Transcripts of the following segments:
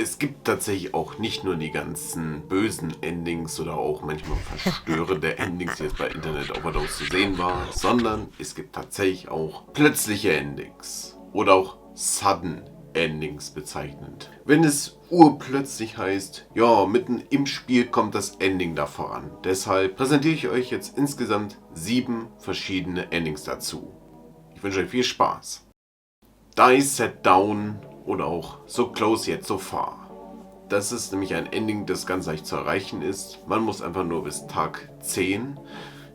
Es gibt tatsächlich auch nicht nur die ganzen bösen Endings oder auch manchmal verstörende Endings, die jetzt bei Internet Overdose zu sehen war, sondern es gibt tatsächlich auch plötzliche Endings oder auch Sudden Endings bezeichnend. Wenn es urplötzlich heißt, ja, mitten im Spiel kommt das Ending da voran. Deshalb präsentiere ich euch jetzt insgesamt 7 verschiedene Endings dazu. Ich wünsche euch viel Spaß. Die Set Down oder auch So Close Yet So Far. Das ist nämlich ein Ending, das ganz leicht zu erreichen ist. Man muss einfach nur bis Tag 10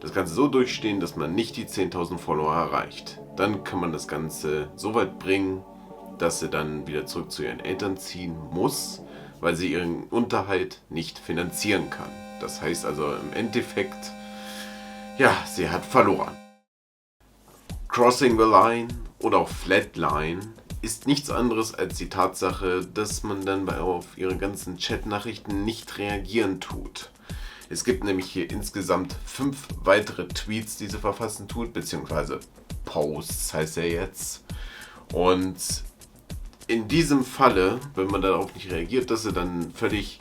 das Ganze so durchstehen, dass man nicht die 10.000 Follower erreicht. Dann kann man das Ganze so weit bringen, dass sie dann wieder zurück zu ihren Eltern ziehen muss, weil sie ihren Unterhalt nicht finanzieren kann. Das heißt also im Endeffekt, ja, sie hat verloren. Crossing the Line oder auch Flatline ist nichts anderes als die Tatsache, dass man dann auf ihre ganzen Chatnachrichten nicht reagieren tut. Es gibt nämlich hier insgesamt 5 weitere Tweets, die sie verfassen tut, beziehungsweise Posts heißt er jetzt. Und in diesem Falle, wenn man darauf nicht reagiert, dass sie dann völlig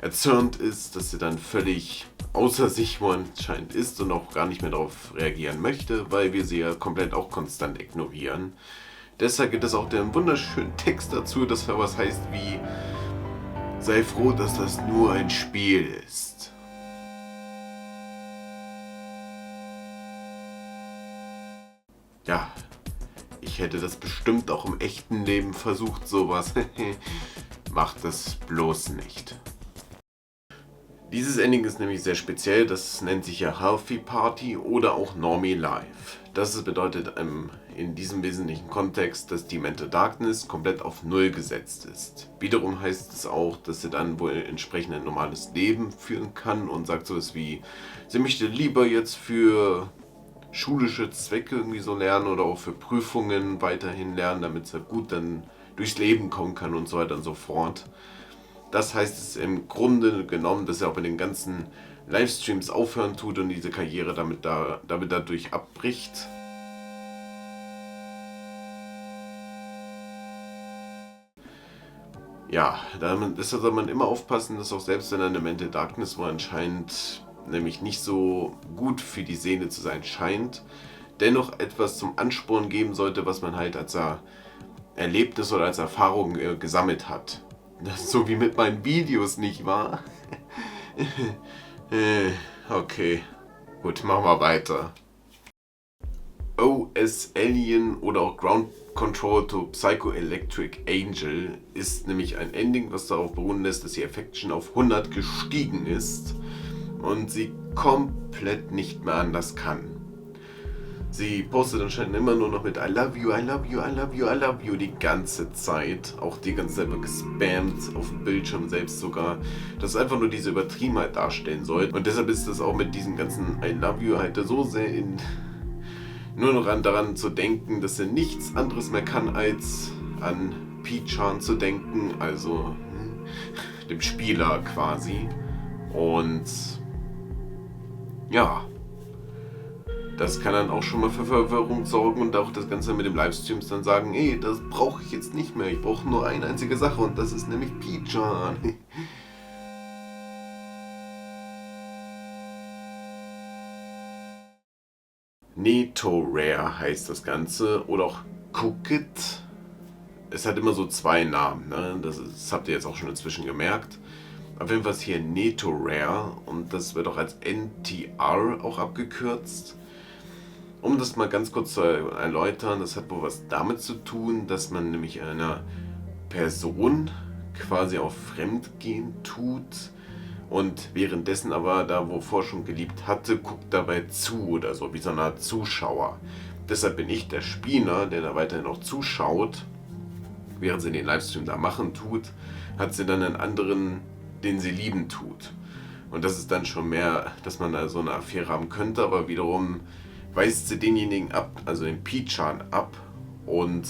erzürnt ist, dass sie dann völlig außer sich wohl anscheinend ist und auch gar nicht mehr darauf reagieren möchte, weil wir sie ja komplett auch konstant ignorieren. Deshalb gibt es auch den wunderschönen Text dazu, das was heißt wie: Sei froh, dass das nur ein Spiel ist. Ja, ich hätte das bestimmt auch im echten Leben versucht, sowas. Macht das bloß nicht. Dieses Ending ist nämlich sehr speziell, das nennt sich ja Healthy Party oder auch Normie Life. Das bedeutet in diesem wesentlichen Kontext, dass die Mental Darkness komplett auf Null gesetzt ist. Wiederum heißt es auch, dass sie dann wohl entsprechend ein normales Leben führen kann und sagt sowas wie, sie möchte lieber jetzt für schulische Zwecke irgendwie so lernen oder auch für Prüfungen weiterhin lernen, damit sie gut dann durchs Leben kommen kann und so weiter und so fort. Das heißt es im Grunde genommen, dass er auch bei den ganzen Livestreams aufhören tut und diese Karriere damit dadurch abbricht. Ja, deshalb soll man immer aufpassen, dass auch selbst wenn er eine Mental Darkness, wo anscheinend nämlich nicht so gut für die Seele zu sein scheint, dennoch etwas zum Ansporn geben sollte, was man halt als Erlebnis oder als Erfahrung gesammelt hat. Das so wie mit meinen Videos, nicht wahr? Okay, gut, machen wir weiter. OS Alien oder auch Ground Control to Psychoelectric Angel ist nämlich ein Ending, was darauf beruhen lässt, dass die Affection auf 100 gestiegen ist und sie komplett nicht mehr anders kann. Sie postet anscheinend immer nur noch mit I love you, I love you, I love you, I love you die ganze Zeit. Auch die ganze Zeit wird gespammt auf dem Bildschirm selbst sogar. Das ist einfach nur diese Übertriebenheit darstellen soll. Und deshalb ist es auch mit diesem ganzen I love you halt so sehr nur noch daran zu denken, dass sie nichts anderes mehr kann, als an Pichan zu denken, also dem Spieler quasi. Und ja, das kann dann auch schon mal für Verwirrung sorgen und auch das Ganze mit dem Livestreams dann sagen, ey, das brauche ich jetzt nicht mehr, ich brauche nur eine einzige Sache und das ist nämlich Pichan. Netorare heißt das Ganze oder auch Cookit. Es hat immer so 2 Namen, ne? Das habt ihr jetzt auch schon inzwischen gemerkt. Auf jeden Fall ist hier Netorare und das wird auch als NTR auch abgekürzt. Um das mal ganz kurz zu erläutern, das hat wohl was damit zu tun, dass man nämlich einer Person quasi auf Fremdgehen tut und währenddessen aber da, wo Forschung geliebt hatte, guckt dabei zu oder so, wie so eine Art Zuschauer. Deshalb bin ich der Spieler, der da weiterhin auch zuschaut, während sie den Livestream da machen tut, hat sie dann einen anderen, den sie lieben tut. Und das ist dann schon mehr, dass man da so eine Affäre haben könnte, aber wiederum weist sie denjenigen ab, also den Pichan ab und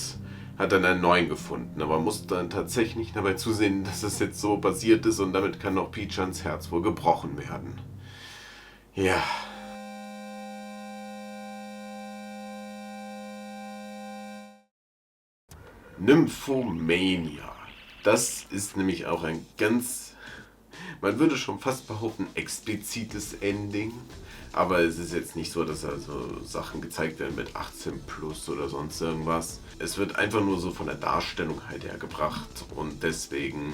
hat dann einen neuen gefunden. Aber muss dann tatsächlich dabei zusehen, dass es jetzt so passiert ist und damit kann auch Pichans Herz wohl gebrochen werden. Ja. Nymphomania. Das ist nämlich auch ein ganz, man würde schon fast behaupten, explizites Ending. Aber es ist jetzt nicht so, dass also Sachen gezeigt werden mit 18 plus oder sonst irgendwas. Es wird einfach nur so von der Darstellung halt her gebracht. Und deswegen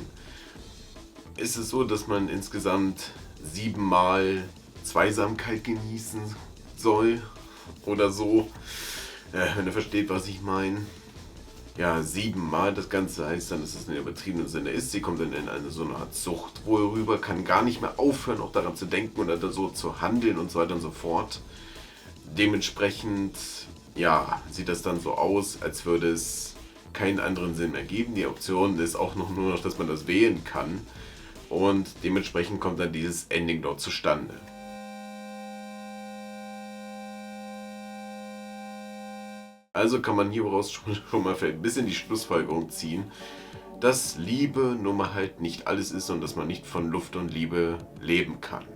ist es so, dass man insgesamt 7-mal Zweisamkeit genießen soll. Oder so. Wenn ihr versteht, was ich meine. Ja, 7-mal das Ganze heißt dann, dass es in übertriebenen Sinne ist. Sie kommt dann in eine so eine Art Sucht rüber, kann gar nicht mehr aufhören, auch daran zu denken oder so zu handeln und so weiter und so fort. Dementsprechend, ja, sieht das dann so aus, als würde es keinen anderen Sinn mehr geben. Die Option ist auch noch nur noch, dass man das wählen kann. Und dementsprechend kommt dann dieses Ending dort zustande. Also kann man hieraus schon mal ein bisschen die Schlussfolgerung ziehen, dass Liebe nun mal halt nicht alles ist und dass man nicht von Luft und Liebe leben kann.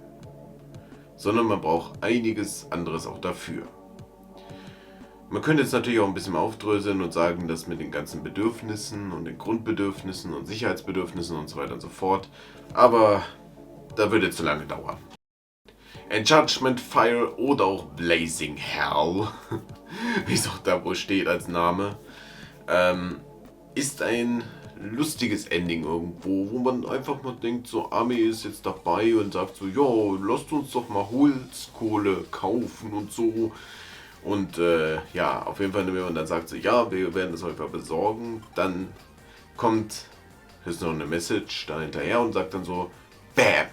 Sondern man braucht einiges anderes auch dafür. Man könnte jetzt natürlich auch ein bisschen aufdröseln und sagen, dass mit den ganzen Bedürfnissen und den Grundbedürfnissen und Sicherheitsbedürfnissen und so weiter und so fort, aber da würde zu lange dauern. Judgment Fire oder auch Blazing Hell, wie es auch da wohl steht als Name, ist ein lustiges Ending irgendwo, wo man einfach mal denkt, so Armee ist jetzt dabei und sagt so, ja, lasst uns doch mal Holzkohle kaufen und so. Und ja, auf jeden Fall, wenn man dann sagt so, ja, wir werden das einfach besorgen, dann kommt, ist noch eine Message da hinterher und sagt dann so, BAM!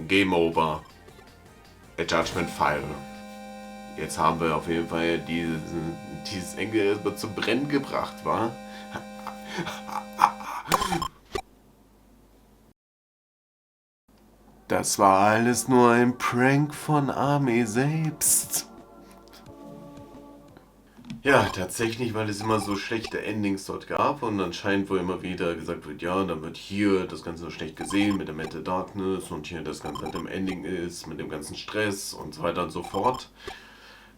Game over. A Judgment Fire. Jetzt haben wir auf jeden Fall dieses Engel zum Brennen gebracht, wa? Das war alles nur ein Prank von Armee selbst. Ja, tatsächlich, weil es immer so schlechte Endings dort gab und anscheinend wohl immer wieder gesagt wird, ja, dann wird hier das Ganze so schlecht gesehen mit der Mental Darkness und hier das Ganze halt im Ending ist, mit dem ganzen Stress und so weiter und so fort,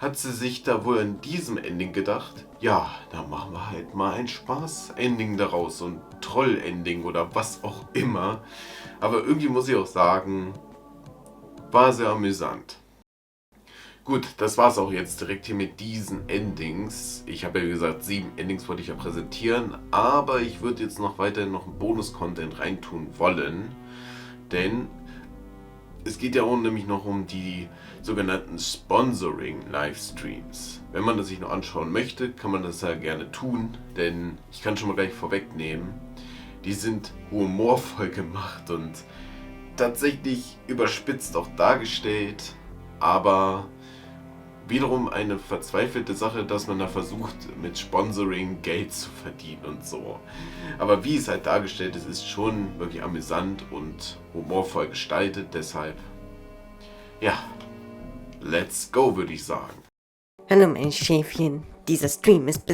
hat sie sich da wohl in diesem Ending gedacht, ja, da machen wir halt mal ein Spaß-Ending daraus, so ein Troll-Ending oder was auch immer. Aber irgendwie muss ich auch sagen, war sehr amüsant. Gut, das war's auch jetzt direkt hier mit diesen Endings. Ich habe ja wie gesagt 7 Endings wollte ich ja präsentieren, aber ich würde jetzt noch weiterhin noch einen Bonus-Content reintun wollen, denn es geht ja auch nämlich noch um die sogenannten Sponsoring-Livestreams. Wenn man das sich noch anschauen möchte, kann man das ja gerne tun, denn ich kann schon mal gleich vorwegnehmen, die sind humorvoll gemacht und tatsächlich überspitzt auch dargestellt, aber wiederum eine verzweifelte Sache, dass man da versucht, mit Sponsoring Geld zu verdienen und so. Aber wie es halt dargestellt ist, ist schon wirklich amüsant und humorvoll gestaltet. Deshalb, ja, let's go, würde ich sagen. Hallo mein Schäfchen, dieser Stream ist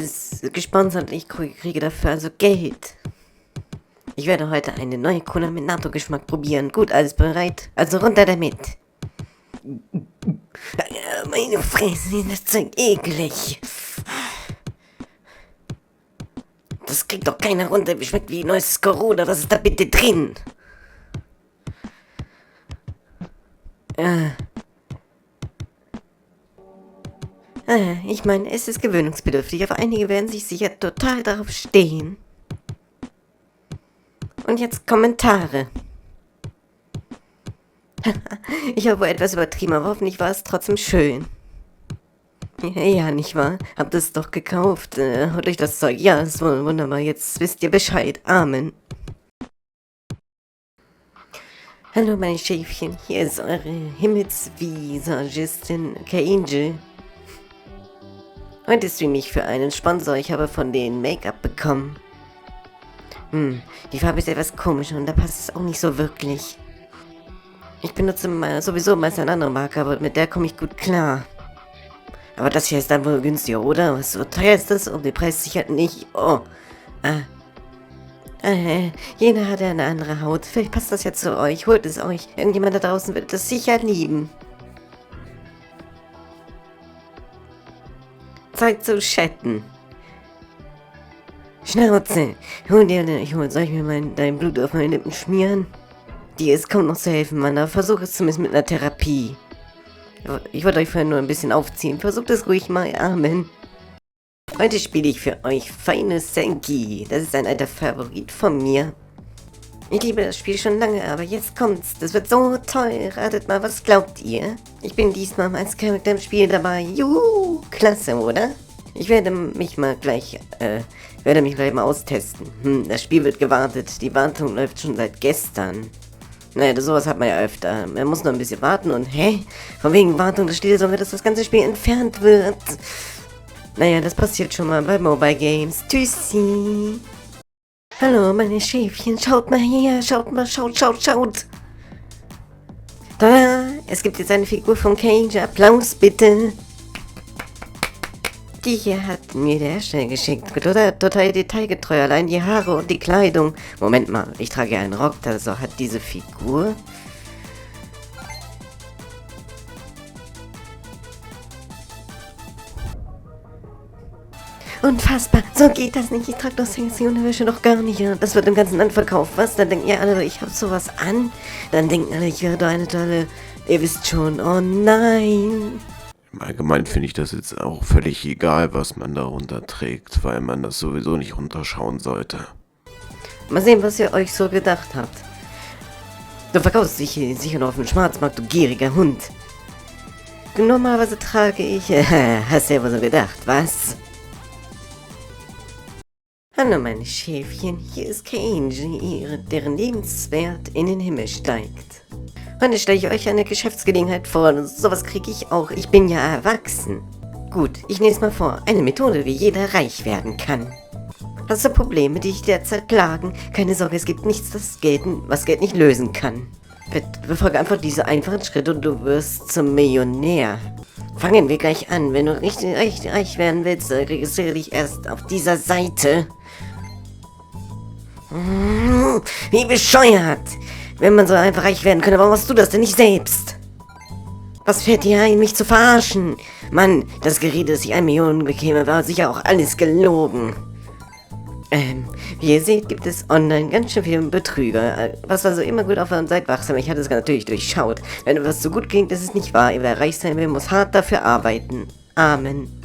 gesponsert und ich kriege dafür also Geld. Ich werde heute eine neue Cola mit NATO-Geschmack probieren. Gut, alles bereit? Also runter damit. Meine Fresse, das Zeug eklig. Das kriegt doch keiner runter. Wie schmeckt wie neues Corona? Was ist da bitte drin? Ich meine, es ist gewöhnungsbedürftig, aber einige werden sich sicher total darauf stehen. Und jetzt Kommentare. Ich habe wohl etwas übertrieben, aber hoffentlich war es trotzdem schön. Ja, nicht wahr? Habt es doch gekauft. Holt euch das Zeug. Ja, ist wunderbar. Jetzt wisst ihr Bescheid. Amen. Hallo meine Schäfchen, hier ist eure Himmelsvisagistin K-Angel. Heute streame ich für einen Sponsor. Ich habe von denen Make-up bekommen. Die Farbe ist etwas komisch und da passt es auch nicht so wirklich. Ich benutze sowieso meist eine andere Marke, aber mit der komme ich gut klar. Aber das hier ist dann wohl günstiger, oder? Was so teuer ist das? Um den Preis sicher nicht. Oh. Jeder hat ja eine andere Haut. Vielleicht passt das ja zu euch. Holt es euch. Irgendjemand da draußen wird das sicher lieben. Zeit zu chatten. Schnauze! Soll ich mir dein Blut auf meine Lippen schmieren? Dir ist kaum noch zu helfen, Mann, aber versuch es zumindest mit einer Therapie. Ich wollte euch vorhin nur ein bisschen aufziehen. Versucht es ruhig mal, Amen. Heute spiele ich für euch Final Senki. Das ist ein alter Favorit von mir. Ich liebe das Spiel schon lange, aber jetzt kommt's. Das wird so toll. Ratet mal, was glaubt ihr? Ich bin diesmal als Charakter im Spiel dabei. Juhu, klasse, oder? Ich werde mich gleich mal austesten. Das Spiel wird gewartet. Die Wartung läuft schon seit gestern. Naja, sowas hat man ja öfter. Man muss noch ein bisschen warten und, von wegen Wartung, das steht sogar, dass das ganze Spiel entfernt wird. Naja, das passiert schon mal bei Mobile Games. Tschüssi. Hallo, meine Schäfchen, schaut mal her, schaut. Da, es gibt jetzt eine Figur von Cage. Applaus bitte. Die hier hat mir der Hersteller geschickt. Total detailgetreu. Allein die Haare und die Kleidung. Moment mal, ich trage ja einen Rock, also hat diese Figur. Unfassbar, so geht das nicht. Ich trage doch sexy Unterwäsche doch gar nicht. Das wird im ganzen Land verkauft. Was? Dann denken ja alle, ich habe sowas an. Dann denken alle, ich wäre doch eine tolle... Ihr wisst schon, oh nein. Im Allgemeinen finde ich das jetzt auch völlig egal, was man darunter trägt, weil man das sowieso nicht runterschauen sollte. Mal sehen, was ihr euch so gedacht habt. Du verkaufst dich hier sicher noch auf dem Schwarzmarkt, du gieriger Hund. Normalerweise trage ich... hast du ja wohl so gedacht, was? Hallo meine Schäfchen, hier ist Kenji, deren Lebenswert in den Himmel steigt. Heute stelle ich euch eine Geschäftsgelegenheit vor, sowas kriege ich auch, ich bin ja erwachsen. Gut, ich nehme es mal vor, eine Methode, wie jeder reich werden kann. Hast du Probleme, die dich derzeit plagen? Keine Sorge, es gibt nichts, was Geld nicht lösen kann. Befolge einfach diese einfachen Schritte und du wirst zum Millionär. Fangen wir gleich an, wenn du richtig reich werden willst, registriere dich erst auf dieser Seite. Wie bescheuert! Wenn man so einfach reich werden könnte, warum machst du das denn nicht selbst? Was fällt dir ein, mich zu verarschen? Mann, das Gerede, dass ich 1 Million bekäme, war sicher auch alles gelogen. Wie ihr seht, gibt es online ganz schön viele Betrüger. Was also immer gut auf und seid wachsam. Ich hatte es natürlich durchschaut. Wenn etwas so gut klingt, ist es nicht wahr. Wer reich sein will, muss hart dafür arbeiten. Amen.